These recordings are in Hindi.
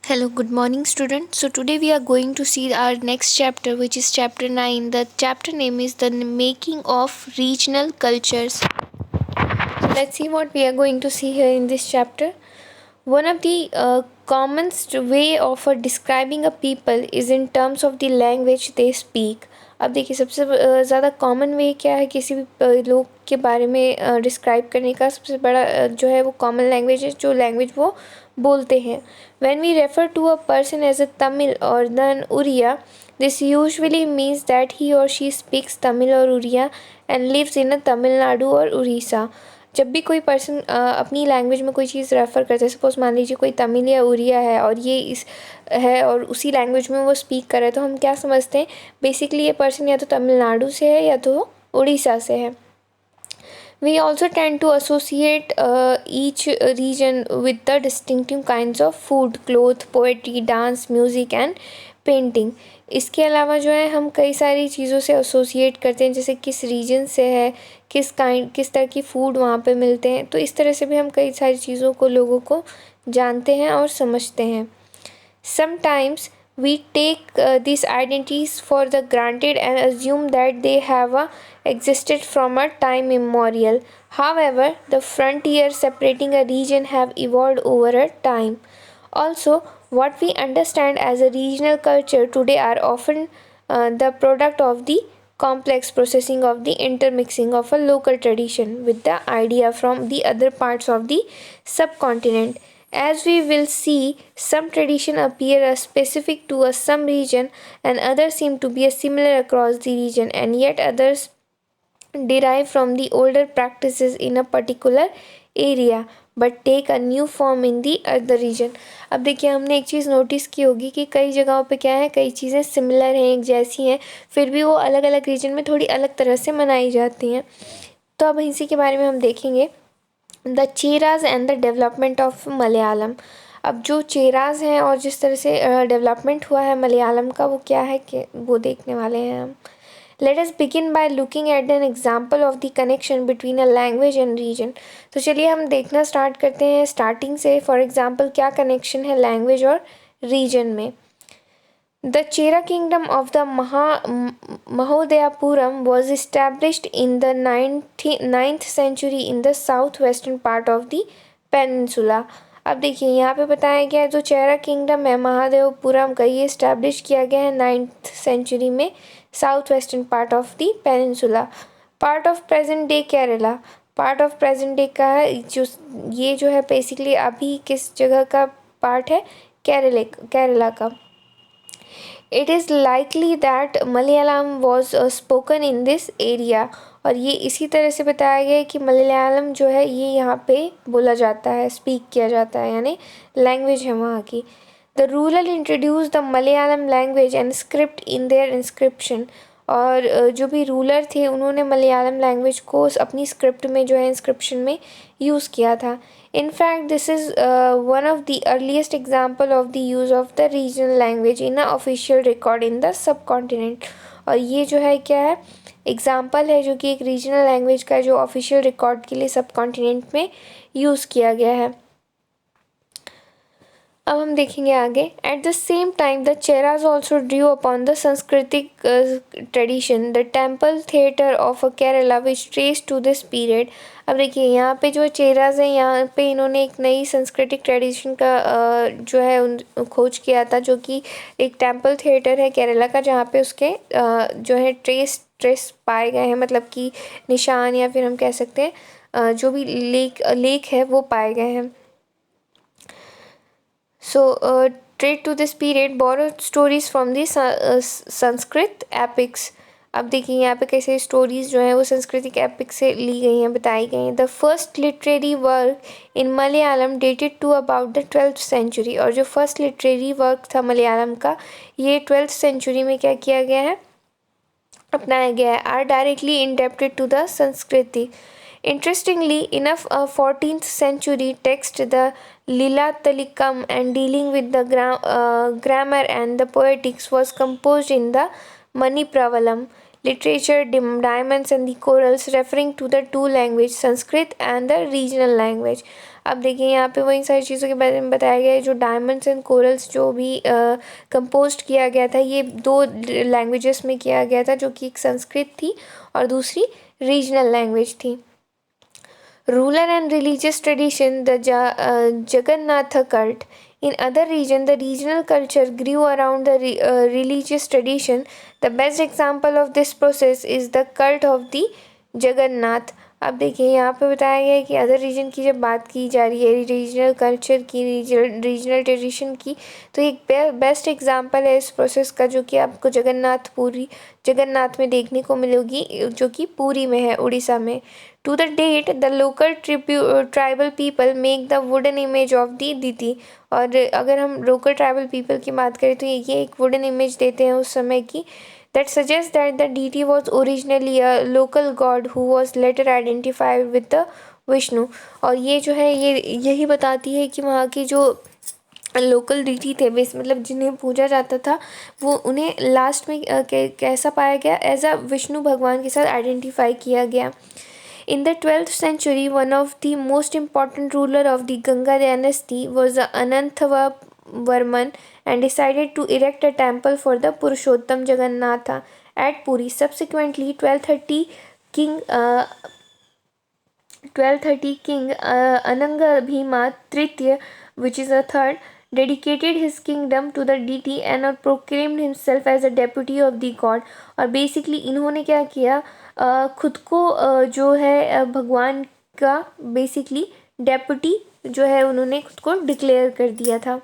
Hello, good morning, students. So, today we are going to see our next chapter, which is chapter 9. The chapter name is The Making of Regional Cultures. So, let's see what we are going to see here in this chapter. One of the commonest way of describing a people is in terms of the language they speak. अब देखिए सबसे ज़्यादा कॉमन वे क्या है किसी भी लोग के बारे में डिस्क्राइब करने का सबसे बड़ा जो है वो कॉमन लैंग्वेज है जो लैंग्वेज वो बोलते हैं. When we refer to a person as a Tamil or an Uriya, this usually means that he or she speaks Tamil or Uriya and lives in a Tamil Nadu or Orissa. जब भी कोई पर्सन अपनी लैंग्वेज में कोई चीज़ रेफ़र करता है, सपोज़ मान लीजिए कोई तमिल या उड़िया है और ये इस है और उसी लैंग्वेज में वो स्पीक कर रहा है, तो हम क्या समझते हैं बेसिकली ये पर्सन या तो तमिलनाडु से है या तो उड़ीसा से है. We also tend to associate each region with the distinctive kinds of food, cloth, poetry, dance, music and painting. इसके अलावा जो है हम कई सारी चीज़ों से एसोसिएट करते हैं, जैसे किस रीजन से है, किस तरह की फ़ूड वहाँ पे मिलते हैं. तो इस तरह से भी हम कई सारी चीज़ों को लोगों को जानते हैं और समझते हैं. Sometimes we take these identities for the granted and assume that they have existed from a time immemorial. However, the frontiers separating a region have evolved over a time. Also, what we understand as a regional culture today are often the product of the complex processing of the intermixing of a local tradition with the idea from the other parts of the subcontinent. As we will see, some tradition appear as specific to a some region and others seem to be a similar across the region, and yet others derive from the older practices in a particular area but take a new form in the other region. अब देखिए हमने एक चीज़ नोटिस की होगी कि कई जगहों पे क्या है, कई चीज़ें सिमिलर हैं, एक जैसी हैं, फिर भी वो अलग अलग रीजन में थोड़ी अलग तरह से मनाई जाती हैं. तो अब इसी के बारे में हम देखेंगे the Cheras and the development of Malayalam. अब जो चेराज हैं और जिस तरह से डेवलपमेंट हुआ है मलयालम का वो क्या है कि वो देखने वाले हैं हम. Let us begin by looking at an example of the connection between a language and region. तो चलिए हम देखना स्टार्ट करते हैं स्टार्टिंग से. फॉर एग्जाम्पल क्या कनेक्शन है लैंग्वेज और रीजन में. The Chera kingdom of the Mahodayapuram was established in the 9th century in the southwestern part of the peninsula. अब देखिए यहाँ पे बताया गया है जो चेरा किंगडम है महादेवपुरम का, ये इस्टेब्लिश किया गया है 9th सेंचुरी में south western part of the peninsula. Part of present day Kerala. Part of present day का जो ये जो है बेसिकली अभी किस जगह का पार्ट है, केरला का. It is likely that Malayalam was spoken in this area. और ये इसी तरह से बताया गया है कि मलयालम जो है ये यहाँ पे बोला जाता है, स्पीक किया जाता है, यानी लैंग्वेज है वहाँ की. The rural introduce the Malayalam language and script in their inscription. और जो भी रूलर थे उन्होंने मलयालम लैंग्वेज को अपनी स्क्रिप्ट में जो है इंस्क्रिप्शन में यूज़ किया था. In fact, this is one of the earliest example of the use of the regional language in a official record in the subcontinent. और ये जो है क्या है, एग्जाम्पल है जो कि एक रीजनल लैंग्वेज का जो ऑफिशियल रिकॉर्ड के लिए सब कॉन्टिनेंट में यूज़ किया गया है. अब हम देखेंगे आगे. At the same time the Cheras also drew upon the सांस्कृतिक tradition the temple theatre of Kerala which trace to this period. अब देखिए यहाँ पे जो चेराज हैं यहाँ पे इन्होंने एक नई सांस्कृतिक ट्रेडिशन का जो है खोज किया था, जो कि एक टेम्पल थिएटर है केरला का जहाँ पे उसके जो है ट्रेस पाए गए हैं, मतलब कि निशान या फिर हम कह सकते हैं जो भी लेख है वो पाए गए हैं. So, trade to this period borrowed stories from the Sanskrit epics. अब देखिए यहाँ पे कैसे स्टोरीज जो हैं वो सांस्कृतिक एपिक से ली गई हैं, बताई गई हैं. The first literary work in Malayalam dated to about the 12th century. और जो फर्स्ट लिटरेरी वर्क था मलयालम का ये 12th सेंचुरी में क्या किया गया है, अपनाया गया है. Are directly indebted to the संस्कृति. Interestingly enough, a 14th century text, the Lilatalikam, and dealing with the grammar and the poetics was composed in the Manipravalam literature, diamonds and the chorals, referring to the two languages, Sanskrit and the regional language. अब देखिए यहाँ पे वही सारी चीज़ों के बारे में बताया गया है। जो डायमंड्स एंड कोरल्स जो भी कंपोस्ट किया गया था, ये 2 लैंग्वेजेस में किया गया था, जो कि एक संस्कृत थी और दूसरी रीजनल लैंग्वेज थी। Ruler and religious tradition, the Jagannatha cult. In other regions, the regional culture grew around the religious tradition. The best example of this process is the cult of the Jagannath. अब देखिए यहाँ पे बताया गया है कि अदर रीजन की जब बात की जा रही है, रीजनल कल्चर की, रीजनल ट्रेडिशन की, तो एक बेस्ट एग्जांपल है इस प्रोसेस का, जो कि आपको जगन्नाथ में देखने को मिलेगी, जो कि पुरी में है, उड़ीसा में। To the date, the local tribal people make the wooden image of the deity. और अगर हम लोकल ट्राइबल पीपल की बात करें तो ये एक वुडन इमेज देते हैं उस समय की, that suggests that the deity was originally a local god who was later identified with the Vishnu. और ये जो है ये यही बताती है कि वहाँ की जो लोकल डीटी थे, बेस मतलब जिन्हें पूजा जाता था, वो उन्हें लास्ट में कैसा पाया गया, एज अ विष्णु भगवान के साथ आइडेंटिफाई किया गया। In the 12th century, one of the most important ruler of the Ganga dynasty was Ananthavarman and decided to erect a temple for the Purushottam Jagannatha at Puri. Subsequently, 1230 king Anangabhima Tritiya, which is a third, dedicated his kingdom to the deity and proclaimed himself as a deputy of the god. और basically इन्होंने क्या किया, खुद को जो है भगवान का बेसिकली डेप्यूटी जो है उन्होंने खुद को डिक्लेयर कर दिया था।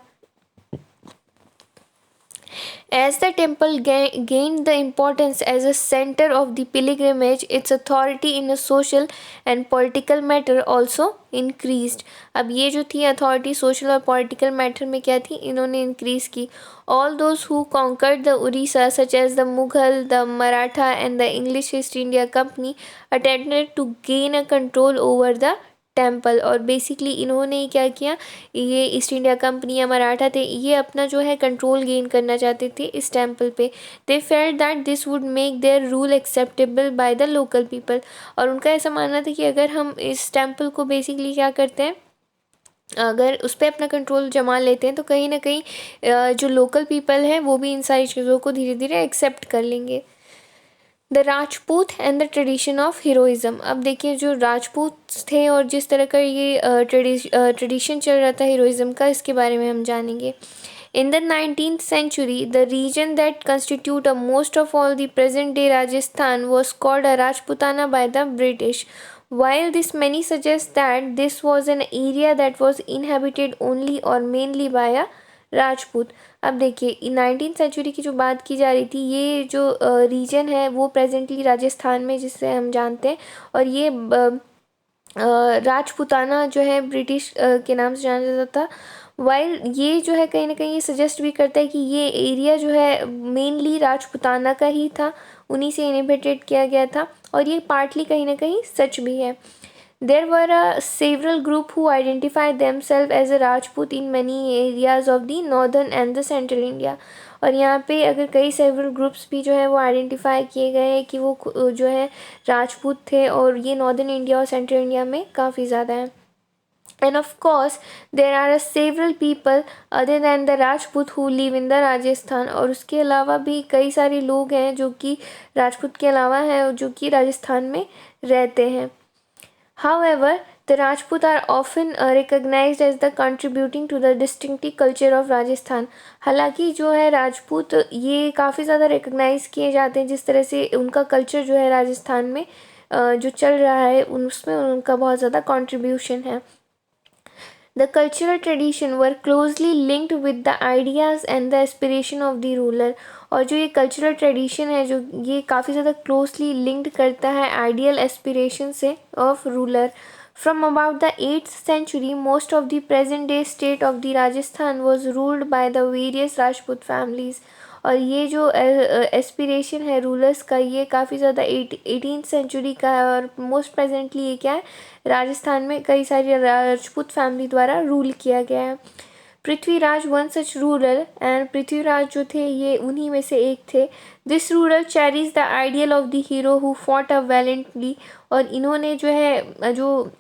As the temple gained the importance as a center of the pilgrimage, its authority in a social and political matter also increased. अब ये जो थी अथॉरिटी सोशल और पॉलिटिकल मैटर में क्या थी, इन्होंने इंक्रीज की। All those who conquered the Orissa, such as the Mughal, the Maratha and the English East India Company, attempted to gain a control over the temple. और बेसिकली इन्होंने क्या किया, ये ईस्ट इंडिया कंपनी या मराठा थे, ये अपना जो है कंट्रोल गेन करना चाहते थे इस टेम्पल पे। They felt that this would make their rule acceptable by the local people. और उनका ऐसा मानना था कि अगर हम इस टेम्पल को बेसिकली क्या करते हैं, अगर उस पर अपना कंट्रोल जमा लेते हैं, तो कहीं ना कहीं जो लोकल पीपल हैं वो भी इन सारी चीज़ों को धीरे धीरे एक्सेप्ट कर लेंगे। The Rajput and the tradition of heroism. अब देखिए जो राजपूत थे और जिस तरह का ये ट्रेडिशन चल रहा था हीरोइज़म का, इसके बारे में हम जानेंगे। In the 19th century, the region that constitute a most of all the present-day Rajasthan was called a Rajputana by the British. While this many suggest that this was an area that was inhabited only or mainly by a Rajput. अब देखिए 19th सेंचुरी की जो बात की जा रही थी, ये जो रीजन है वो प्रेजेंटली राजस्थान में जिसे हम जानते हैं, और ये राजपूताना जो है ब्रिटिश के नाम से जाना जाता था। वाइल ये जो है कहीं ना कहीं ये सजेस्ट भी करता है कि ये एरिया जो है मेनली राजपूताना का ही था, उन्हीं से इनहेबिटेड किया गया था, और ये पार्टली कहीं ना कहीं सच भी है। There were several groups who identified themselves as a Rajput in many areas of the northern and the central India. और यहाँ पे अगर कई सेवरल ग्रुप्स भी जो है वो आइडेंटिफाई किए गए हैं कि वो जो है राजपूत थे, और ये नॉर्दर्न इंडिया और सेंट्रल इंडिया में काफ़ी ज़्यादा हैं। And of course, there are several people other than the Rajput who live in the Rajasthan. और उसके अलावा भी कई सारे लोग हैं जो कि राजपूत के अलावा हैं जो कि राजस्थान में रहते हैं। However, the Rajput are often recognized as the contributing to the distinctive culture of Rajasthan. हालांकि जो है राजपूत ये काफ़ी ज़्यादा रिकग्नाइज किए जाते हैं, जिस तरह से उनका कल्चर जो है राजस्थान में जो चल रहा है उसमें उनका बहुत ज़्यादा कंट्रीब्यूशन है। The cultural tradition were closely linked with the ideas and the aspiration of the ruler. और जो ये कल्चरल ट्रेडिशन है जो ये काफ़ी ज़्यादा क्लोजली लिंक्ड करता है आइडियल एस्पिरेशन से of ruler. From about the 8th century, most of the present-day state of the Rajasthan was ruled by the various Rajput families. और ये जो एस्पिरेशन है रूलर्स का, ये काफ़ी ज़्यादा 18th सेंचुरी का है, और मोस्ट प्रेजेंटली ये क्या है, राजस्थान में कई सारी राजपूत फैमिली द्वारा रूल किया गया है। Prithviraj one such ruler, and Prithviraj जो थे ये उन्हीं में से एक थे। This ruler cherish the ideal of the hero who fought a valiantly. और इन्होंने जो है जो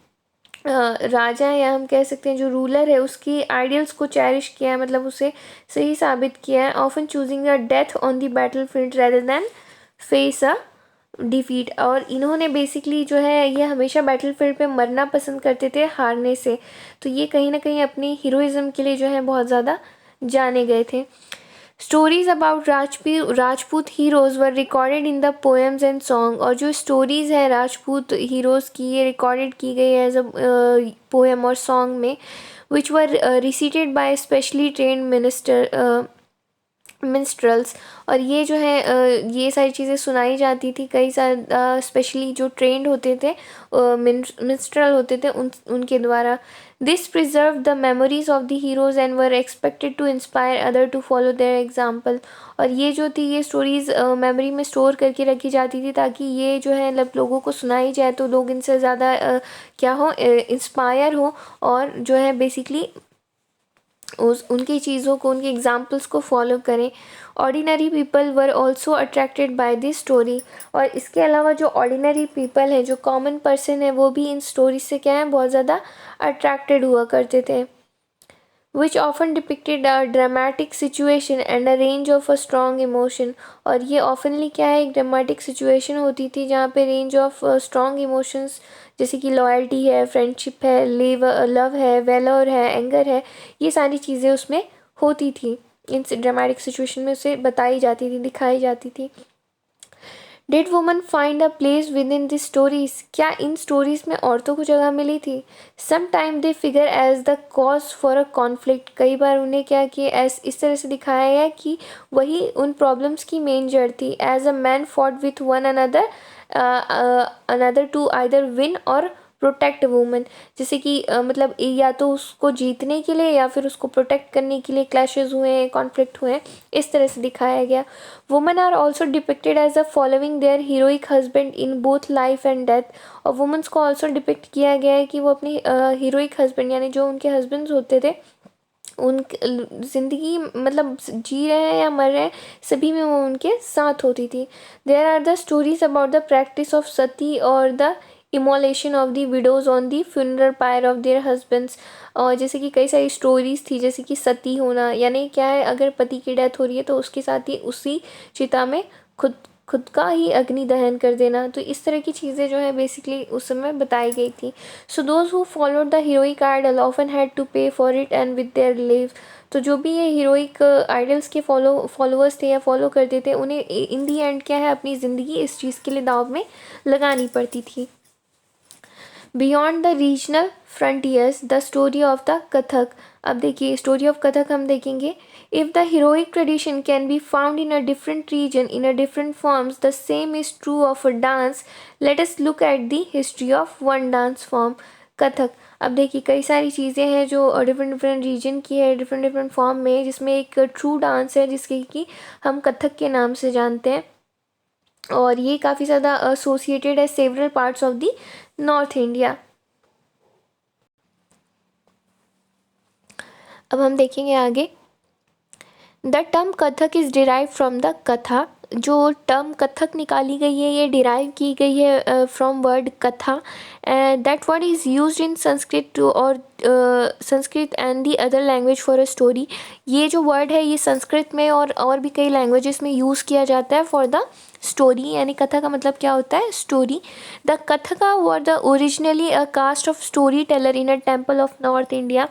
राजा है, या हम कह सकते हैं जो रूलर है, उसकी आइडियल्स को चेरिश किया है, मतलब उसे सही साबित किया है, often choosing a death on the battle field rather than face a defeat. और इन्होंने बेसिकली जो है ये हमेशा बैटल फील्ड पे मरना पसंद करते थे हारने से। तो ये कहीं ना कहीं अपनी हीरोइज्म के लिए जो है बहुत ज़्यादा जाने गए थे। Stories about Rajput heroes were recorded in the poems and song. और जो स्टोरीज़ है राजपूत हीरोज़ की, ये रिकॉर्डेड की गई है एज अ पोएम और सॉन्ग में, विच वर रिसीटेड बाय स्पेशली ट्रेंड मिनिस्ट्रल्स। और ये जो है ये सारी चीज़ें सुनाई जाती थी कई सारे स्पेशली जो ट्रेंड होते थे मिनिस्ट्रल होते थे उनके द्वारा। This preserve the memories of the heroes and were expected to inspire other to follow their example. और ये जो थी ये स्टोरीज़ मेमोरी में स्टोर करके रखी जाती थी, ताकि ये जो है लोगों को सुनाई जाए तो लोग इनसे ज़्यादा क्या हो इंस्पायर हो, और जो है बेसिकली उनकी चीज़ों को, उनके एग्जाम्पल्स को फॉलो करें। Ordinary people were also attracted by this story. और इसके अलावा जो ऑर्डिनरी पीपल है, जो कॉमन पर्सन है, वो भी इन स्टोरी से क्या है बहुत ज़्यादा अट्रैक्टेड हुआ करते थे। which often depicted a dramatic situation and a range of a strong emotion। और ये oftenly क्या है, एक dramatic situation होती थी जहाँ पे range of strong emotions जैसे कि लॉयल्टी है, फ्रेंडशिप है, लव है, वेलोर है, एंगर है, ये सारी चीज़ें उसमें होती थी। इन ड्रामेटिक सिचुएशन में उसे बताई जाती थी, दिखाई जाती थी। Did woman find a place within this stories. क्या इन स्टोरीज में औरतों को जगह मिली थी? Some time they figure as the cause for a conflict. कई बार उन्हें क्या कि इस तरह से दिखाया गया कि वही उन प्रॉब्लम्स की मेन जड़ थी। As a man fought with one another another to either win or protect woman. जैसे कि मतलब या तो उसको जीतने के लिए या फिर उसको प्रोटेक्ट करने के लिए क्लैशेज हुए हैं, कॉन्फ्लिक्ट हुए हैं, इस तरह से दिखाया गया। Women are also depicted as a following their heroic husband in both life and death. और वुमेन्स को ऑल्सो डिपिक्ट किया गया है कि वो अपनी हीरोइक हस्बैंड यानी जो उनके हस्बैंड्स होते थे उन ज़िंदगी मतलब जी रहे हैं या मर रहे हैं सभी में वो उनके साथ होती थी। There are the stories about the practice of sati और the immolation of the widows on the funeral pyre of their husbands. और जैसे कि कई सारी स्टोरीज़ थी, जैसे कि सती होना, यानी क्या है, अगर पति की डेथ हो रही है तो उसके साथ ही उसी चिता में खुद का ही अग्नि दहन कर देना। तो इस तरह की चीज़ें जो है बेसिकली उस समय बताई गई थी। So those who followed the heroic ideal often had to pay for it and with their live. तो जो भी ये हीरोइक आइडल्स के फॉलोअर्स थे या फॉलो करते थे, उन्हें इन दी एंड क्या है अपनी ज़िंदगी इस चीज़ के लिए दाव में लगानी पड़ती थी। Beyond the regional frontiers the story of the Kathak. अब देखिए स्टोरी ऑफ कथक हम देखेंगे। If the heroic tradition can be found in a different region in a different forms, the same is true of a dance. Let us look at the history of one dance form, Kathak. अब देखिए कई सारी चीज़ें हैं जो डिफरेंट डिफरेंट रीजन की है, डिफरेंट डिफरेंट फॉर्म में, जिसमें एक ट्रू डांस है जिसके कि हम कथक के नाम से जानते हैं। और ये काफ़ी ज़्यादा एसोसिएटेड है several parts of the north India. अब हम देखेंगे आगे। The term Kathak is derive from the कथा। जो टर्म कथक निकाली गई है ये डिराइव की गई है from word katha. That word is used in Sanskrit और Sanskrit and the other language for a story. ये जो वर्ड है ये संस्कृत में और भी कई लैंग्वेजेस में यूज़ किया जाता है फॉर द स्टोरी, यानी कथा का मतलब क्या होता है, story. The kathaka were the originally a caste of story teller in a temple of north India.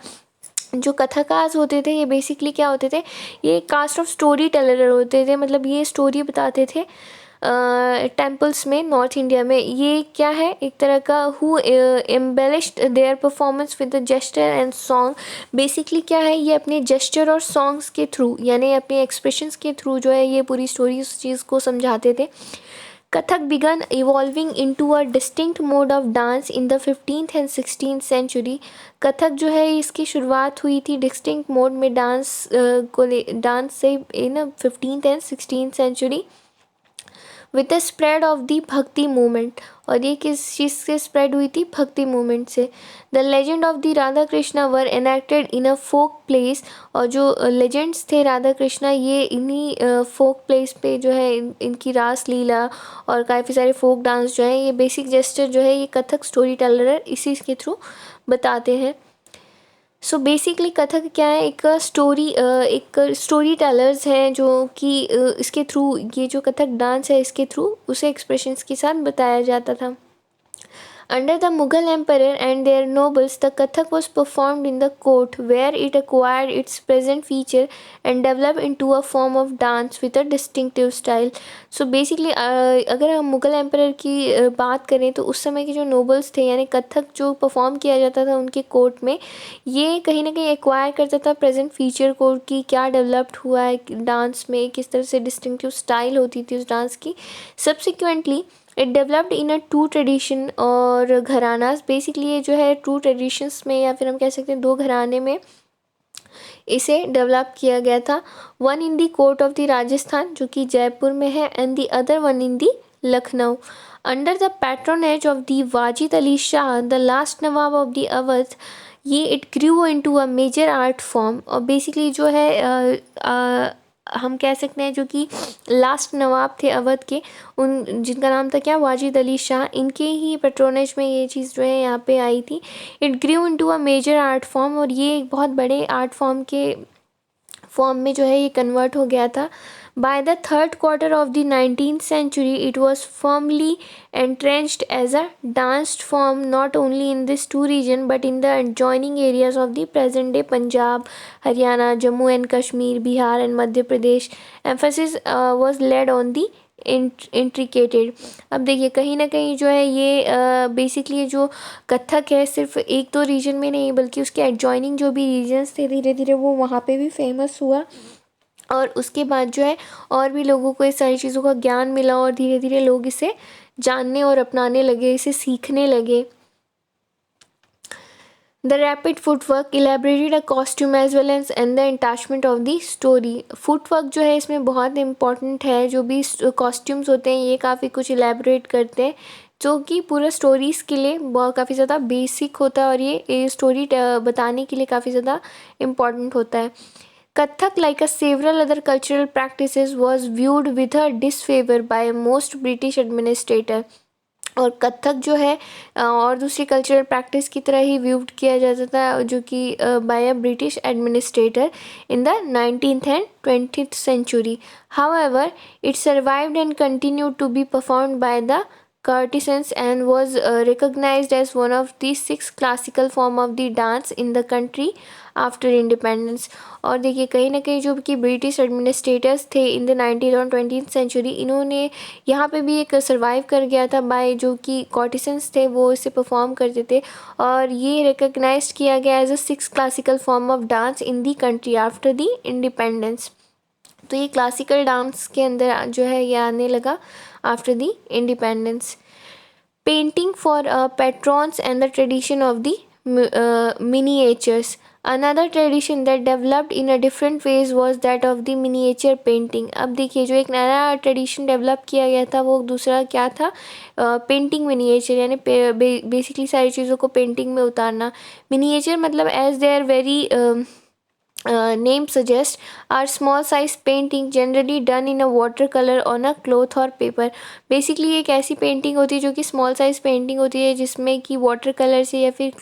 जो कथाकाज होते थे ये बेसिकली क्या होते थे, ये कास्ट ऑफ स्टोरी टेलर होते थे, मतलब ये स्टोरी बताते थे टेम्पल्स में नॉर्थ इंडिया में। ये क्या है, एक तरह का who embellished their performance with the gesture and song. Basically क्या है, ये अपने जेस्चर और सॉन्ग्स के थ्रू यानी अपने एक्सप्रेशंस के थ्रू जो है ये पूरी स्टोरी उस चीज़ को समझाते थे। Kathak began evolving into a distinct mode of dance in the 15th and 16th century। Kathak जो है इसकी शुरुआत हुई थी डिस्टिंक्ट मोड में डांस से इन 15th and 16th century with the spread of the भक्ति मूवमेंट। और ये किस चीज़ से स्प्रेड हुई थी, भक्ति मूवमेंट से। The legend of the Radha Krishna were enacted in a folk plays. और जो लेजेंड्स थे राधा कृष्णा ये इन्हीं फोक प्लेस पे जो है इनकी रास लीला और काफ़ी सारे फोक डांस जो है, ये बेसिक जेस्चर जो है ये कथक स्टोरी टेलर इसी के थ्रू बताते हैं। सो बेसिकली कथक क्या है, एक स्टोरी टेलर्स हैं जो कि इसके थ्रू, ये जो कथक डांस है इसके थ्रू उसे एक्सप्रेशंस के साथ बताया जाता था। Under the Mughal emperor and their nobles, the Kathak was performed in the court, where it acquired its present feature and developed into a form of dance with a distinctive style. So basically, अगर हम मुगल एम्परर की बात करें तो उस समय के जो नोबल्स थे, यानी कथक जो परफॉर्म किया जाता था उनके कोर्ट में, ये कहीं ना कहीं एक्वायर करता था प्रेजेंट फीचर को कि क्या डेवलप्ड हुआ है डांस में, किस तरह से डिस्टिंक्टिव स्टाइल होती थी उस डांस की। Subsequently it developed in a to tradition or gharanas, basically ये जो है टू ट्रेडिशंस में, या फिर हम कह सकते हैं दो घराने में इसे डेवलप किया गया था। One in the court of the Rajasthan जो कि जयपुर में है, and the other one in the Lucknow. Under the patronage of the Wajid Ali Shah, the last nawab of the Awadh, ये it grew into a major art form. और बेसिकली जो है हम कह सकते हैं जो कि लास्ट नवाब थे अवध के, उन जिनका नाम था क्या, वाजिद अली शाह, इनके ही पेट्रोनेज में ये चीज़ जो है यहाँ पे आई थी। It grew into a major art form, और ये एक बहुत बड़े आर्ट फॉर्म में जो है ये कन्वर्ट हो गया था। By the third quarter of the 19th century, it was firmly entrenched as a danced form not only in this two region but in the adjoining areas of the present day Punjab, Haryana, Jammu and Kashmir, Bihar and Madhya Pradesh. Emphasis was laid on the intricated. अब देखिए कहीं ना कहीं जो है ये बेसिकली जो कथक है सिर्फ एक दो रीजन में नहीं बल्कि उसके एडजॉइनिंग जो भी रीजन्स थे धीरे धीरे वो वहाँ पे भी फेमस हुआ, और उसके बाद जो है और भी लोगों को इस सारी चीज़ों का ज्ञान मिला और धीरे धीरे लोग इसे जानने और अपनाने लगे, इसे सीखने लगे। The rapid footwork elaborated a costume as well as and the attachment of the story. Footwork जो है इसमें बहुत इम्पॉर्टेंट है, जो भी कॉस्ट्यूम्स होते हैं ये काफ़ी कुछ इलेबोरेट करते हैं जो कि पूरा स्टोरीज़ के लिए बहुत काफ़ी ज़्यादा बेसिक होता है, और ये स्टोरी बताने के लिए काफ़ी ज़्यादा इम्पॉर्टेंट होता है। Kathak, like a several other cultural practices, was viewed with a disfavor by most British administrator. और कथक जो है और दूसरी कल्चरल प्रैक्टिस की तरह ही व्यूड किया जाता था जो कि by a British administrator in the 19th and 20th century. However, it survived and continued to be performed by the courtesans and was recognized as one of the 6 classical form of the dance in the country after independence. और देखिए कहीं ना कहीं जो कि ब्रिटिश एडमिनिस्ट्रेटर्स थे इन द 19th और 20th सेंचुरी, इन्होंने यहाँ पे भी एक सर्वाइव कर गया था बाय जो कि कॉर्टिसन्स थे वो इसे परफॉर्म करते थे, और ये रिकग्नाइज किया गया as a 6 classical form of dance in the country after the independence. तो ये क्लासिकल डांस के अंदर जो है ये आने लगा after the independence. Painting for patrons and the tradition of the miniatures. Another tradition that developed in a different ways was that of the miniature painting. अब देखिए जो एक नया ट्रेडिशन डेवलप किया गया था वो दूसरा क्या था, पेंटिंग मिनिएचर, यानी बेसिकली सारी चीज़ों को पेंटिंग में उतारना। मिनिएचर मतलब as they are very name suggests are small size painting generally done in a watercolor on a cloth or paper. Basically एक ऐसी पेंटिंग होती है जो कि स्मॉल साइज पेंटिंग होती है जिसमें कि वाटर कलर से या फिर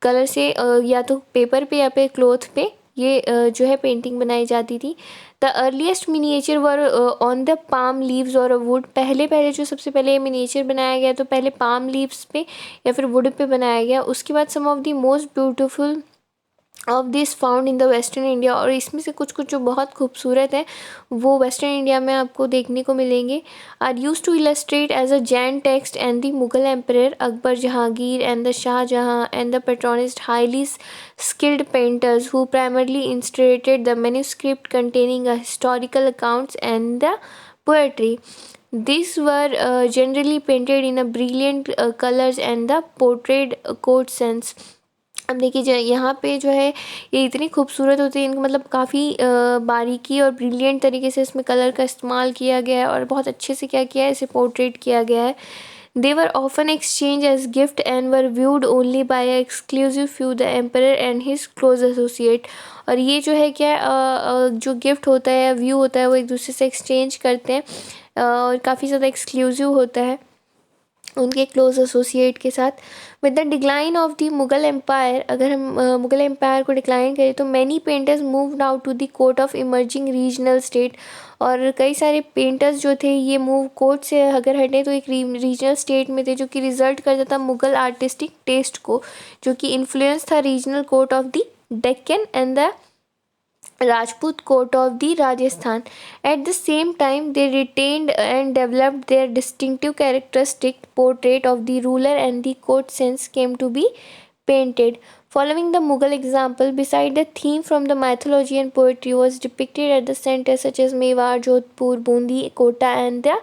कलर से या तो पेपर पे या फिर क्लोथ पे ये जो है पेंटिंग बनाई जाती थी। The earliest miniature were on the palm leaves और वुड। पहले जो सबसे पहले मिनिएचर बनाया गया तो पहले पाम लीव्स पे या फिर वुड पे बनाया गया। उसके बाद some of the most beautiful of this found in the western India, और इसमें से कुछ जो बहुत खूबसूरत है वो वेस्टर्न इंडिया में आपको देखने को मिलेंगे। Are used to illustrate as a Jain text and the Mughal emperor Akbar Jahangir and the Shah Jahan and the patronised highly skilled painters who primarily illustrated the manuscript containing a historical accounts and the poetry. These were generally painted in a brilliant colors and the portrayed court sense. अब देखिए यहाँ पे जो है ये इतनी खूबसूरत होती है, इनको मतलब काफ़ी बारीकी और ब्रिलियंट तरीके से इसमें कलर का इस्तेमाल किया गया है और बहुत अच्छे से क्या किया है, इसे पोर्ट्रेट किया गया है। They were often exchanged as gift and were viewed only by a exclusive few, the emperor and his close associate. और ये जो है क्या जो गिफ्ट होता है, व्यू होता है, वो एक दूसरे से एक्सचेंज करते हैं और काफ़ी ज़्यादा एक्सक्लूसिव होता है। उनके क्लोज एसोसिएट के साथ। With the decline of the Mughal empire, अगर हम मुगल एम्पायर को डिक्लाइन करें तो many painters moved out to the court of emerging regional state, और कई सारे पेंटर्स जो थे ये मूव कोर्ट से अगर हटें तो एक रीजनल स्टेट में थे, जो कि रिजल्ट करता था मुगल आर्टिस्टिक टेस्ट को, जो कि इन्फ्लुएंस था regional court of the Deccan and the Rajput court of the Rajasthan. At the same time, they retained and developed their distinctive characteristic portrait of the ruler, and the court scenes came to be painted. Following the Mughal example, beside the theme from the mythology and poetry was depicted at the centers such as Mewar, Jodhpur, Bundi, Kota and the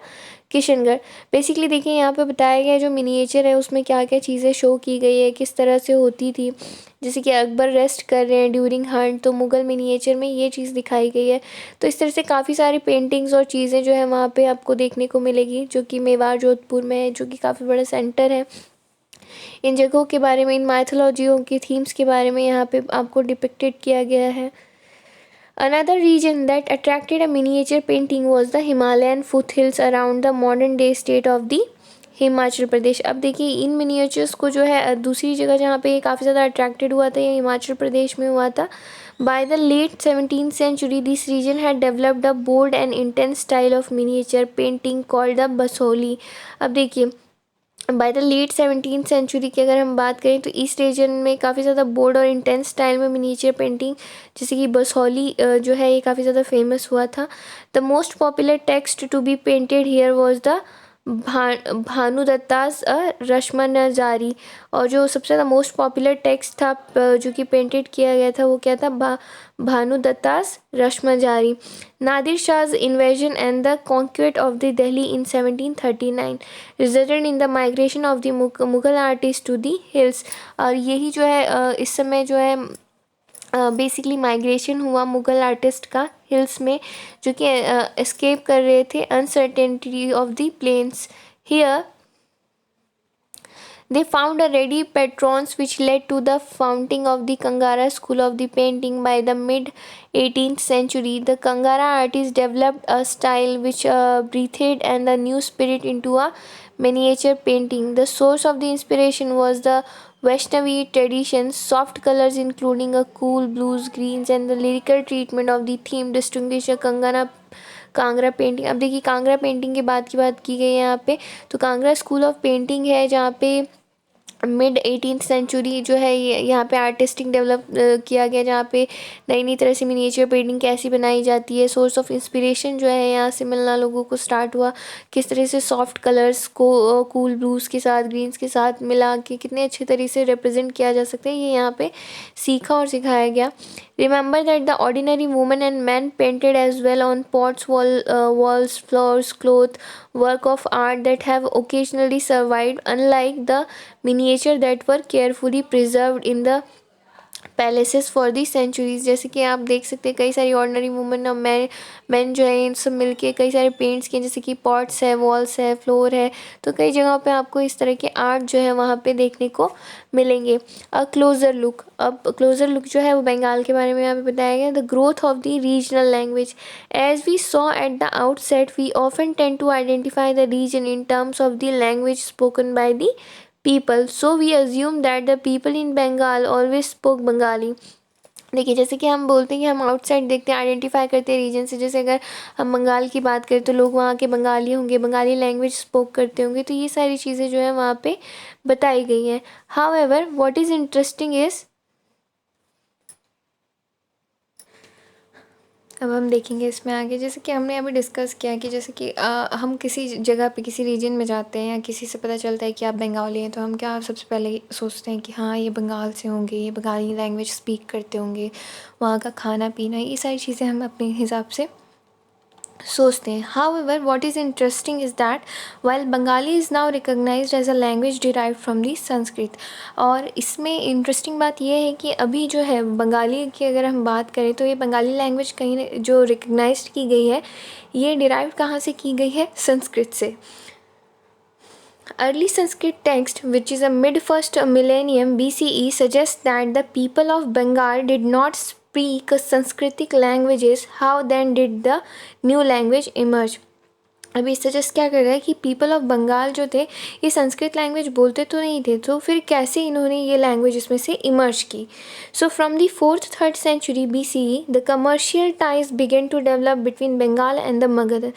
Kishangarh. Basically देखिए यहाँ पे बताया गया है जो मिनिएचर है उसमें क्या क्या चीज़ें शो की गई है, किस तरह से होती थी। जैसे कि अकबर रेस्ट कर रहे हैं ड्यूरिंग हंट, तो मुग़ल मिनिएचर में ये चीज़ दिखाई गई है। तो इस तरह से काफ़ी सारी पेंटिंग्स और चीज़ें जो है वहाँ पे आपको देखने को मिलेगी, जो कि मेवाड़ जोधपुर में है, जो कि काफ़ी बड़ा सेंटर है। इन जगहों के बारे में, इन माइथोलॉजियों के थीम्स के बारे में यहाँ पे आपको डिपिक्टेड किया गया है। Another region that attracted a miniature painting was the Himalayan foothills around the modern day state of the Himachal Pradesh. अब देखिए इन मिनिएचर्स को जो है दूसरी जगह जहाँ पे काफ़ी ज़्यादा अट्रैक्टेड हुआ था, ये हिमाचल प्रदेश में हुआ था। By the late 17th century this region had developed a bold and intense style of miniature painting called the Basohli. अब देखिए bye the late 17th century की अगर हम बात करें तो ईस्ट रीजन में काफ़ी ज़्यादा बोल्ड और इंटेंस स्टाइल में मिनिएचर पेंटिंग जैसे कि बसौली जो है ये काफ़ी ज़्यादा फेमस हुआ था। The most popular text to be painted here was the Bhanudatta's Rasamanjari, और जो सबसे ज़्यादा मोस्ट पॉपुलर टेक्स्ट था जो कि पेंटेड किया गया था वो क्या था, भानुदत्तास रश्मजारी। Nadir शाह's invasion and the conquest of the Delhi in 1739 resulted in the migration of the Mughal artists to the hills। और यही जो है इस समय जो है बेसिकली माइग्रेशन हुआ मुग़ल आर्टिस्ट का हिल्स में, जो कि एस्केप कर रहे थे uncertainty of the plains. Here they found a ready patrons which led to the founding of the Kangara school of the painting by the mid 18th century। The Kangara artists developed a style which breathed and a new spirit into a miniature painting। The source of the inspiration was the Vaishnavi traditions, soft colors including a cool blues, greens and the lyrical treatment of the theme distinguish a Kangra painting. अब देखिए कांगड़ा पेंटिंग के बाद की गई है यहाँ पे, तो कांगड़ा स्कूल ऑफ पेंटिंग है जहाँ पे मिड 18th सेंचुरी जो है ये यहाँ पे आर्टिस्टिक डेवलप किया गया, जहाँ पे नई नई तरह से मिनिएचर पेंटिंग कैसी बनाई जाती है। सोर्स ऑफ इंस्पिरेशन जो है यहाँ से मिलना लोगों को स्टार्ट हुआ, किस तरह से सॉफ्ट कलर्स को कूल ब्लूज़ के साथ ग्रीन्स के साथ मिला के कितने अच्छे तरीके से रिप्रेजेंट किया जा सकता है, ये यहाँ पे सीखा और सिखाया गया। Remember that the ordinary women and men painted as well on pots, walls, floors, cloth, work of art that have occasionally survived, unlike the miniature that were carefully preserved in the palaces for the centuries. जैसे कि आप देख सकते हैं कई सारी ऑर्डिनरी वुमेन और मैन जो है इन सब मिलके कई सारे पेंट्स किए, जैसे कि पॉट्स है, वॉल्स है, फ्लोर है, तो कई जगहों पे आपको इस तरह के आर्ट जो है वहाँ पे देखने को मिलेंगे। अ क्लोज़र लुक, अब क्लोज़र लुक जो है वो बंगाल के बारे में यहाँ पे बताया गया। The growth of the regional language, as we saw at the outset we often tend to identify the region in terms of the language spoken by the people, so we assume that the people in Bengal always spoke Bengali। देखिए जैसे कि हम बोलते हैं कि हम आउटसाइड देखते हैं, आइडेंटिफाई करते हैं रीजन से, जैसे अगर हम बंगाल की बात करें तो लोग वहाँ के बंगाली होंगे, बंगाली लैंग्वेज स्पोक करते होंगे, तो ये सारी चीज़ें जो है वहाँ पे बताई गई हैं। However what is interesting is, अब हम देखेंगे इसमें आगे, जैसे कि हमने अभी डिस्कस किया कि जैसे कि हम किसी जगह पे किसी रीजन में जाते हैं या किसी से पता चलता है कि आप बंगाली हैं, तो हम क्या सबसे पहले सोचते हैं कि हाँ ये बंगाल से होंगे, ये बंगाली लैंग्वेज स्पीक करते होंगे, वहाँ का खाना पीना, ये सारी चीज़ें हम अपने हिसाब से सोचते हैं। However what is interesting is that while Bengali is now recognised as a language derived from the Sanskrit, और इसमें इंटरेस्टिंग बात यह है कि अभी जो है बंगाली की अगर हम बात करें तो ये बंगाली लैंग्वेज कहीं जो रिकॉग्नाइज्ड की गई है ये डिराइव कहाँ से की गई है, संस्कृत से। Early Sanskrit text, which is a mid-first millennium BCE, suggests that the people of Bengal did not speak Sanskritic languages. How then did the new language emerge? अभी सजेस्ट क्या कर रहा है कि पीपल ऑफ बंगाल जो थे ये संस्कृत लैंग्वेज बोलते तो नहीं थे, तो फिर कैसे इन्होंने ये लैंग्वेज इसमें से इमर्ज की. So from the 4th-3rd century BCE the commercial ties begin to develop between Bengal and the Magadh.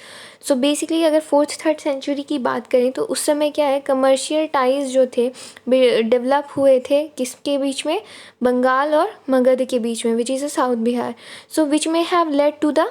सो बेसिकली अगर 4th-3rd सेंचुरी की बात करें तो उस समय क्या है, कमर्शियल टाइज जो थे डेवलप हुए थे किसके बीच में, बंगाल और मगध के बीच में, which is a south Bihar. So which में have led to the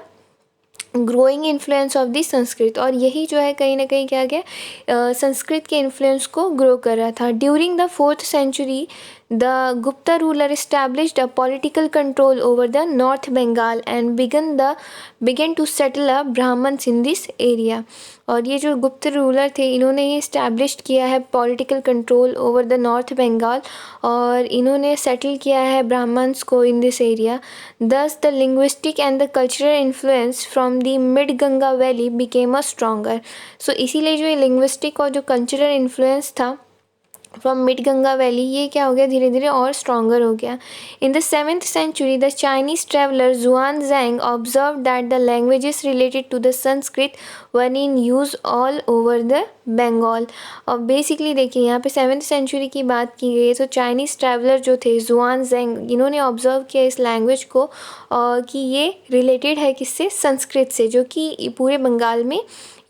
growing influence of the Sanskrit, और यही जो है कहीं ना कहीं क्या गया, संस्कृत के इन्फ्लुएंस को ग्रो कर रहा था. During the 4th century the Gupta ruler established a political control over the North Bengal and began to settle a Brahmins in this area. और ये जो गुप्त रूलर थे इन्होंने ये इस्टेब्लिश किया है political control over the north Bengal, और इन्होंने सेटल किया है ब्राह्मण्स को in this area. Thus the linguistic and the cultural influence from the mid Ganga valley became a stronger. So इसीलिए जो ये लिंग्विस्टिक और जो कल्चरल इन्फ्लुएंस था फ्रॉम मिड गंगा वैली, ये क्या हो गया, धीरे धीरे और स्ट्रॉन्गर हो गया. In the 7th century the Chinese traveller Xuan Zang observe that the languages related to the Sanskrit one in use all over the Bengal. और बेसिकली देखिए यहाँ पे 7th सेंचुरी की बात की गई है, तो चाइनीज़ ट्रैवलर जो थे जुआन जैंग, इन्होंने ऑब्जर्व किया इस लैंग्वेज को कि ये रिलेटेड है किससे, संस्कृत से, जो कि पूरे बंगाल में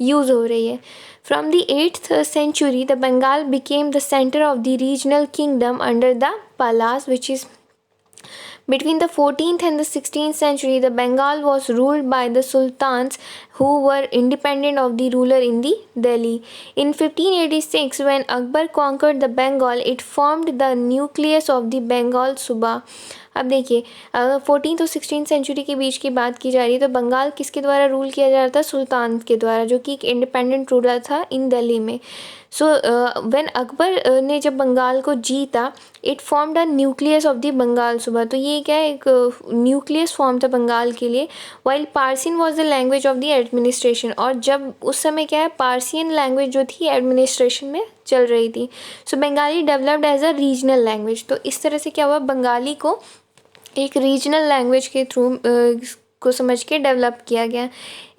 यूज़ हो रही है. From the 8th century, the Bengal became the center of the regional kingdom under the Palas, which is between the 14th and the 16th century. The Bengal was ruled by the sultans who were independent of the ruler in the Delhi. In 1586, when Akbar conquered the Bengal, it formed the nucleus of the Bengal Suba. अब देखिए अगर 14th और 16th सेंचुरी के बीच की बात की जा रही है तो बंगाल किसके द्वारा रूल किया जा रहा था, सुल्तान के द्वारा, जो कि एक इंडिपेंडेंट रूलर था इन दिल्ली में. सो व्हेन अकबर ने जब बंगाल को जीता, it formed a nucleus of the Bengal Subah. तो ये क्या है, एक न्यूक्लियस फॉर्म था बंगाल के लिए. While Persian was the language of the administration, और जब उस समय क्या है, पार्सियन लैंग्वेज जो थी एडमिनिस्ट्रेशन में चल रही थी. So Bengali developed as a regional language. तो इस तरह से क्या हुआ, बंगाली को एक रीजनल लैंग्वेज के थ्रू को समझ के डेवलप किया गया.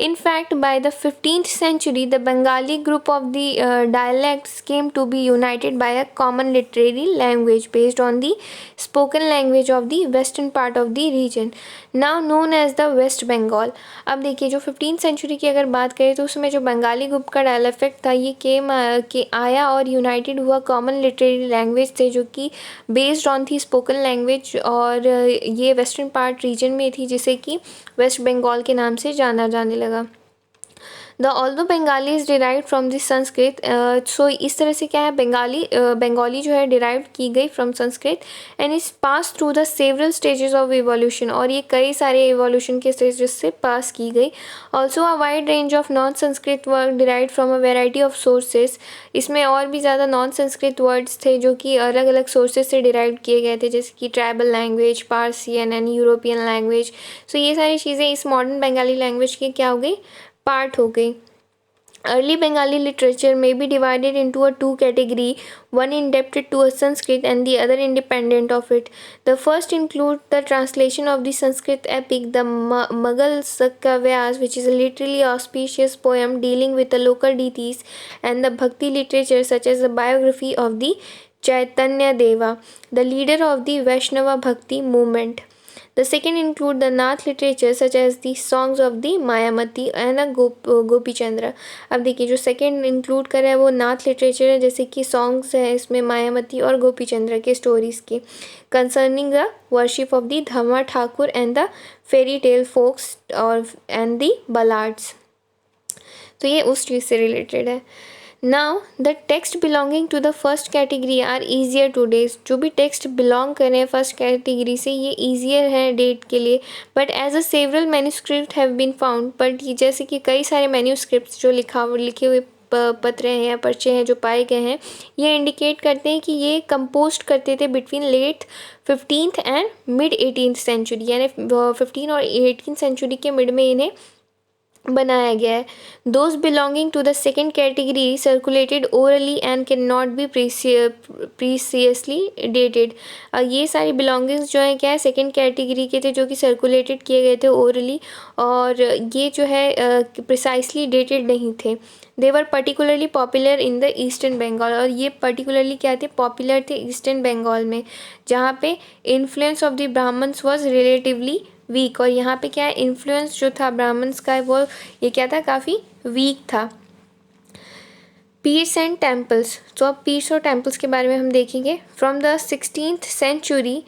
In fact, by the 15th century, the Bengali group of the dialects came to be united by a common literary language based on the spoken language of the western part of the region, now known as the West Bengal. अब देखिए जो 15th सेंचुरी की अगर बात करें तो उसमें जो बंगाली ग्रुप का डायलेक्ट था ये आया और यूनाइटेड हुआ कॉमन लिटरेरी लैंग्वेज थे, जो कि बेस्ड ऑन थी स्पोकन लैंग्वेज, और ये वेस्टर्न पार्ट रीजन में थी जिसे कि वेस्ट बंगाल के नाम से जाना जाने लगा. The although Bengali is derive from the Sanskrit. So इस तरह से क्या है, बंगाली जो है डिराइव की गई from Sanskrit and is pass through the several stages of evolution, और ये कई सारे इवोल्यूशन के स्टेजेस से पास की गई. Also a wide range of non Sanskrit word derive from a variety of sources. इसमें और भी ज़्यादा नॉन संस्कृत वर्ड्स थे जो कि अलग अलग सोर्सेज से डिराइव किए गए थे, जैसे कि tribal language, Persian and European language. So ये सारी चीज़ें इस मॉडर्न बंगाली लैंग्वेज की क्या हो गई, पार्ट हो गई. Early Bengali literature may be divided into a two category, one indebted to a Sanskrit and the other independent of it. The first include the translation of the Sanskrit epic, the Mughal Kavyas, which is a literally auspicious poem dealing with the local deities, and the Bhakti literature such as the biography of the Chaitanya Deva, the leader of the Vaishnava Bhakti movement. The second include the Nath literature such as the songs of the Mayamati and the गोपी चंद्र. अब देखिए जो सेकेंड इंक्लूड कर रहा है वो नाथ लिटरेचर है, जैसे कि सॉन्ग्स है इसमें मायामती और गोपी चंद्र के स्टोरीज़ की, concerning the worship of the Dharma Thakur and the fairy tale folks और एंड द बलाड्स. तो ये उस चीज़ से रिलेटेड है. Now the text belonging to the first category are easier to date. जो भी टेक्स्ट बिलोंग करें फर्स्ट कैटेगरी से ये ईजियर है डेट के लिए. But as a several manuscript have been found, but जैसे कि कई सारे मैन्यूस्क्रिप्ट जो लिखे हुए पत्र हैं या पर्चे हैं जो पाए गए हैं, ये इंडिकेट करते हैं कि ये कंपोस्ट करते थे between late 15th and mid 18th century, यानी 15 और 18th सेंचुरी के मिड में इन्हें बनाया गया है। Those belonging to the second category circulated orally and can not be precisely dated. ये सारी बिलोंगिंग्स जो है क्या है, सेकेंड कैटेगरी के थे, जो कि सर्कुलेटेड किए गए थे ओरली, और ये जो है प्रिसाइसली डेटेड नहीं थे। They were particularly popular in the eastern Bengal, और ये पर्टिकुलरली क्या थे, पॉपुलर थे ईस्टर्न बंगाल में, जहाँ पे influence of the Brahmans was relatively weak. और यहाँ पे क्या है, इन्फ्लुएंस जो था ब्राह्मण्स का वो ये क्या था, काफ़ी वीक था। पीर्स एंड टेम्पल्स, तो अब पीर्स और टेम्पल्स के बारे में हम देखेंगे। From the 16th century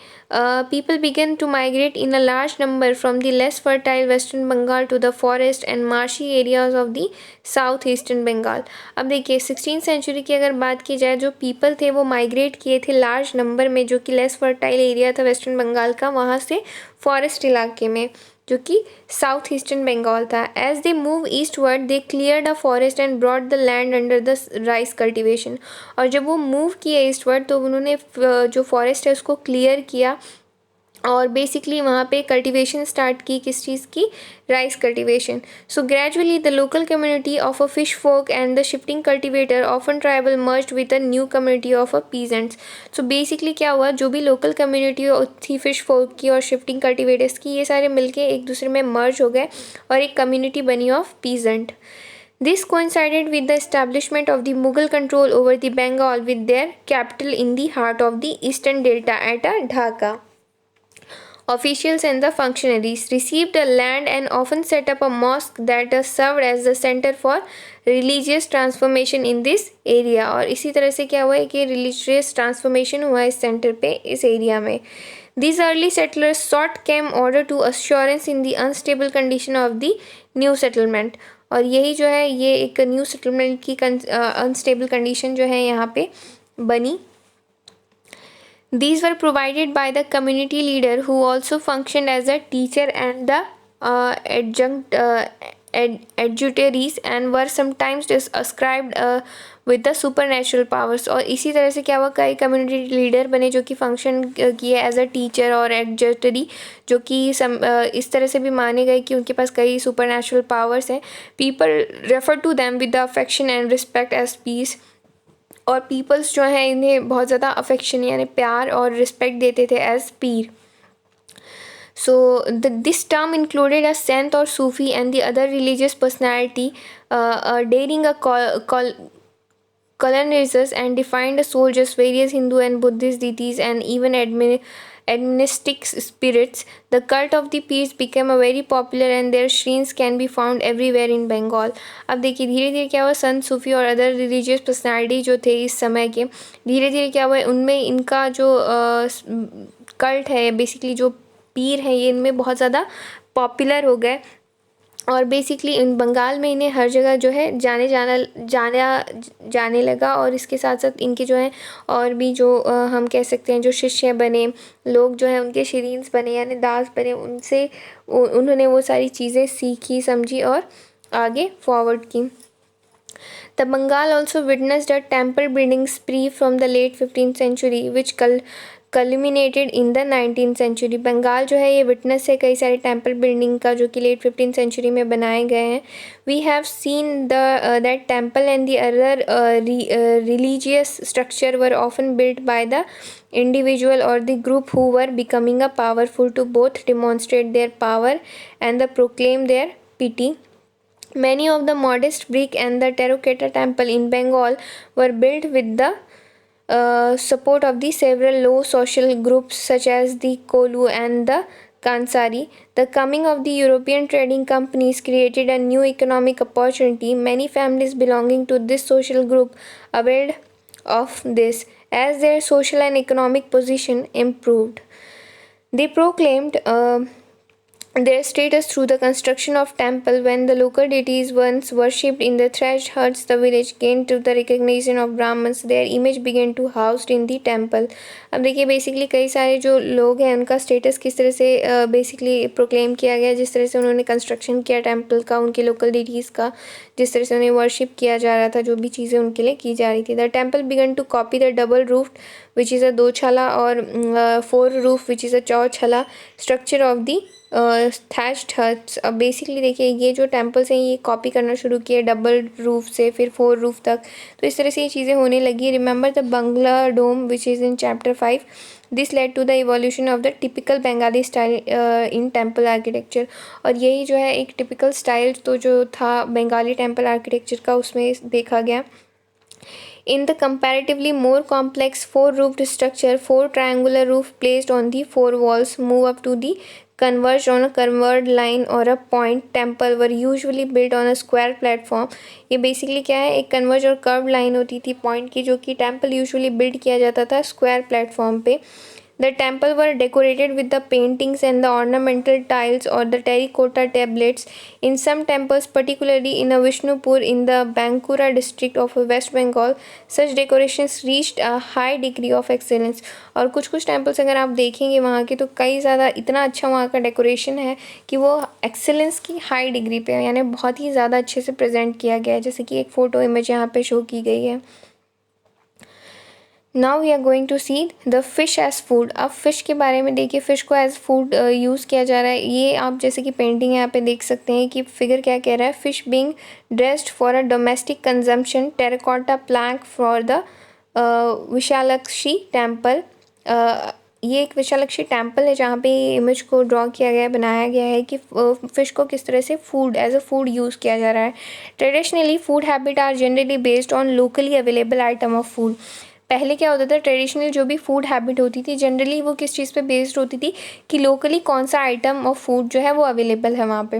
people began to migrate in a large number from the less fertile western Bengal to the forest and marshy areas of the south eastern Bengal. अब देखिए 16th सेंचुरी की अगर बात की जाए, जो पीपल थे वो माइग्रेट किए थे लार्ज नंबर में, जो कि लेस फर्टाइल एरिया था वेस्टर्न बंगाल का, वहाँ से फॉरेस्ट इलाके में, जो कि साउथ ईस्टर्न बंगाल था। As they move eastward they cleared a forest and brought the land under the rice cultivation. और जब वो मूव किए ईस्टवर्ड तो उन्होंने जो फॉरेस्ट है उसको क्लियर किया और बेसिकली वहाँ पे कल्टीवेशन स्टार्ट की, किस चीज़ की, rice cultivation. So gradually the local community of a fish folk and the shifting cultivator often tribal merged with a new community of a peasants. सो बेसिकली क्या हुआ, जो भी लोकल कम्युनिटी थी फिश फोक की और शिफ्टिंग कल्टीवेटर्स की, ये सारे मिलके एक दूसरे में मर्ज हो गए और एक कम्युनिटी बनी of peasant. This coincided with the establishment of the Mughal control over the Bengal with their capital in the heart of the eastern delta at Dhaka. Officials and the functionaries received the land and often set up a mosque that served as the center for religious transformation in this area। और इसी तरह से क्या हुआ है कि religious transformation हुआ इस सेंटर पे, इस एरिया में। These early settlers sought came order to assurance in the unstable condition of the new settlement। और यही जो है ये एक न्यू सेटलमेंट की अनस्टेबल कंडीशन जो है यहाँ पे बनी। These were provided by the community leader who also functioned as a teacher and the adjunct adjutaries and were sometimes ascribed with the supernatural powers। और इसी तरह से क्या हुआ, कई कम्युनिटी लीडर बने जो कि फंक्शन किए एज अ टीचर और एडजटरी, जो कि इस तरह से भी माने गए कि उनके पास कई सुपरनेचुरल पावर्स हैं। People refer to them with the affection and respect as pirs. और पीपल्स जो हैं इन्हें बहुत ज़्यादा अफेक्शन यानी प्यार और रिस्पेक्ट देते थे as Pir. So this term included a saint or Sufi and the other religious personality daring a colonizers and defined soldiers, various Hindu and Buddhist deities and even animistic spirits. The cult of the peers became a very popular and their shrines can be found everywhere in Bengal। अब देखिए धीरे धीरे क्या हुआ, संत सूफी और अदर रिलीजियस पर्सनालिटी जो थे इस समय के, धीरे धीरे क्या हुआ उनमें इनका जो कल्ट है, बेसिकली जो पीर है, ये इनमें बहुत ज़्यादा पॉपुलर हो गए। और बेसिकली इन बंगाल में इन्हें हर जगह जो है जाने लगा। और इसके साथ साथ इनके जो है और भी जो हम कह सकते हैं जो शिष्य बने लोग जो हैं, उनके शिरीन्स बने यानी दास बने, उनसे उन्होंने वो सारी चीज़ें सीखी, समझी और आगे फॉरवर्ड की। The Bengal also witnessed a temple building spree from the late 15th century which culminated in the 19th century। Bengal जो है ये विटनेस है कई सारे टेम्पल बिल्डिंग का जो कि लेट 15th सेंचुरी में बनाए गए हैं। We have seen that temple and the other religious structure were often built by the individual or the group who were becoming a powerful to both demonstrate their power and proclaim their piety। Many of the modest brick and the terracotta temple in Bengal were built with the support of the several low social groups such as the Kolu and the Kansari। The coming of the European trading companies created a new economic opportunity. Many families belonging to this social group availed of this as their social and economic position improved। They proclaimed their status through the construction of temple. When the local deities once worshipped in the thatched huts, the village gained to the recognition of Brahmins, their image began to housed in the temple। अब देखिए बेसिकली कई सारे जो लोग हैं उनका स्टेटस किस तरह से बेसिकली प्रोक्लेम किया गया, जिस तरह से उन्होंने कंस्ट्रक्शन किया टेम्पल का, उनके लोकल डिटीज़ का, जिस तरह से उन्हें वर्शिप किया जा रहा था, जो भी चीज़ें उनके लिए की जा रही थी। The temple began to copy the double roof which is a dochala और four roof which is a chauchala structure of the thatched huts. अब बेसिकली देखिए ये जो टेम्पल्स हैं ये कॉपी करना शुरू किए डबल रूफ से, फिर 4 रूफ तक, तो इस तरह से ये चीज़ें होने लगी। Remember the bangla dome which is in chapter 5, this led to the evolution of the typical Bengali style in temple architecture. और यही जो है एक टिपिकल स्टाइल तो जो था बंगाली टेम्पल आर्किटेक्चर का उसमें देखा गया। In the comparatively more complex four-roofed structure, four triangular roofs placed on the four walls move up to the converge on a curved line or a point. Temple were usually built on a square platform. ये बेसिकली क्या है, एक कन्वर्ज और कर्व लाइन होती थी पॉइंट की, जो कि टेम्पल यूजुअली बिल्ड किया जाता था स्क्वायर प्लेटफॉर्म पे। The temple were decorated with the paintings and the ornamental tiles or the terracotta tablets. In some temples, particularly in a Vishnupur in the Bankura district of West Bengal, such decorations reached a high degree of excellence. और कुछ कुछ टेम्पल्स अगर आप देखेंगे वहाँ के, तो कई ज़्यादा इतना अच्छा वहाँ का डेकोरेशन है कि वो एक्सेलेंस की हाई डिग्री पे है, यानी बहुत ही ज़्यादा अच्छे से प्रेजेंट किया गया है, जैसे कि एक फ़ोटो इमेज यहाँ पे शो की गई है। Now we are going to see the fish as food. अब फिश के बारे में देखिए, फ़िश को एज फूड यूज़ किया जा रहा है। ये आप जैसे कि पेंटिंग यहाँ पे देख सकते हैं कि फिगर क्या कह रहा है, fish being dressed for a domestic consumption, terracotta plank for the Vishalakshi temple. ये एक विशालक्षी टेम्पल है जहाँ पे इमेज को ड्रॉ किया गया है, बनाया गया है कि फ़िश को किस तरह से food as a food use किया जा रहा है। Traditionally food habit are generally based on locally available item of food. पहले क्या होता था, ट्रेडिशनल जो भी फूड हैबिट होती थी जनरली वो किस चीज़ पे बेस्ड होती थी कि लोकली कौन सा आइटम ऑफ फूड जो है वो अवेलेबल है वहाँ पे।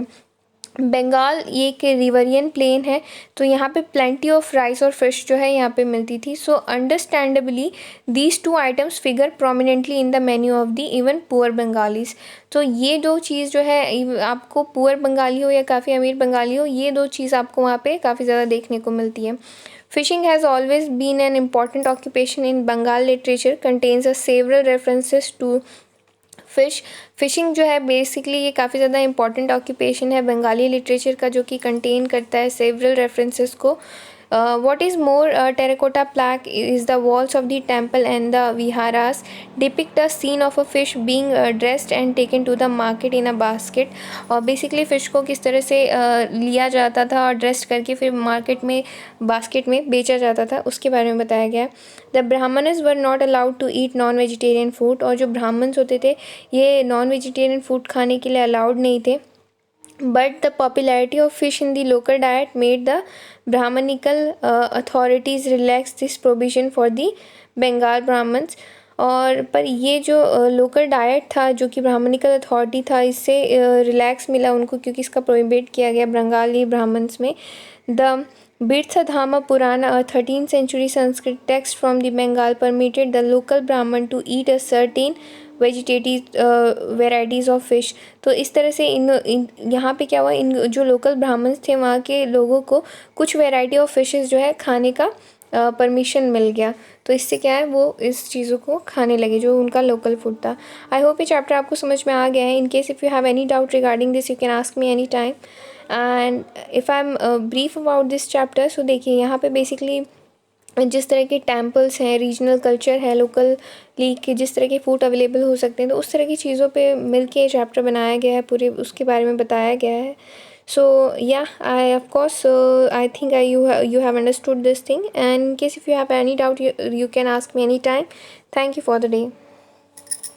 बंगाल ये एक रिवरियन प्लेन है, तो यहाँ पे प्लेंटी ऑफ राइस और फिश जो है यहाँ पे मिलती थी। So understandably these two items figure prominently in the menu of the even poor Bengalis. तो ये दो चीज़ जो है, आपको पुअर बंगाली हो या काफ़ी अमीर बंगाली हो, ये दो चीज़ आपको वहाँ पे काफ़ी ज़्यादा देखने को मिलती है। Fishing has always been an important occupation in Bengal literature, contains a several references to fish. Fishing जो है बेसिकली ये काफ़ी ज़्यादा इंपॉर्टेंट ऑक्यूपेशन है बंगाली लिटरेचर का, जो कि कंटेन करता है सेवरल रेफरेंसेस को। What is more, terracotta plaque is the walls of the temple and the viharas depict a scene of a fish being dressed and taken to the market in a basket। और बेसिकली फ़िश को किस तरह से लिया जाता था और ड्रेस करके फिर मार्केट में बास्केट में बेचा जाता था, उसके बारे में बताया गया है। The Brahmans were not allowed to eat non vegetarian food. और जो ब्राह्मण्स होते थे ये नॉन वेजिटेरियन फूड खाने के लिए अलाउड नहीं थे। But the popularity of fish in the local diet made the Brahmanical authorities relax this provision for the Bengal Brahmins। और पर ये जो लोकल डाइट था, जो कि ब्राह्मणिकल अथॉरिटी था, इससे रिलैक्स मिला उनको, क्योंकि इसका प्रोहिबिट किया गया बंगाली ब्राह्मण्स में। The Birthadhama Purana, a 13th century Sanskrit text from the Bengal, permitted the local Brahman to eat a certain varieties of fish. तो इस तरह से इन यहाँ पे क्या हुआ, इन जो लोकल ब्राह्मण्स थे वहाँ के लोगों को कुछ वेराइटी ऑफ फ़िशेस जो है खाने का परमिशन मिल गया। तो इससे क्या है, वो इस चीज़ों को खाने लगे जो उनका लोकल फूड था। आई होप ये चैप्टर आपको समझ में आ गया है। In case if you have any doubt regarding this you can ask me any time. And if I am brief about this chapter, so देखिए यहाँ पे बेसिकली जिस तरह के टेम्पल्स हैं, रीजनल कल्चर है, लोकली के जिस तरह के फूड अवेलेबल हो सकते हैं, तो उस तरह की चीज़ों पे मिलके चैप्टर बनाया गया है, पूरे उसके बारे में बताया गया है। सो या I of course I think you have understood this thing, and in case if you have any doubt you can ask me anytime. Thank you for the day.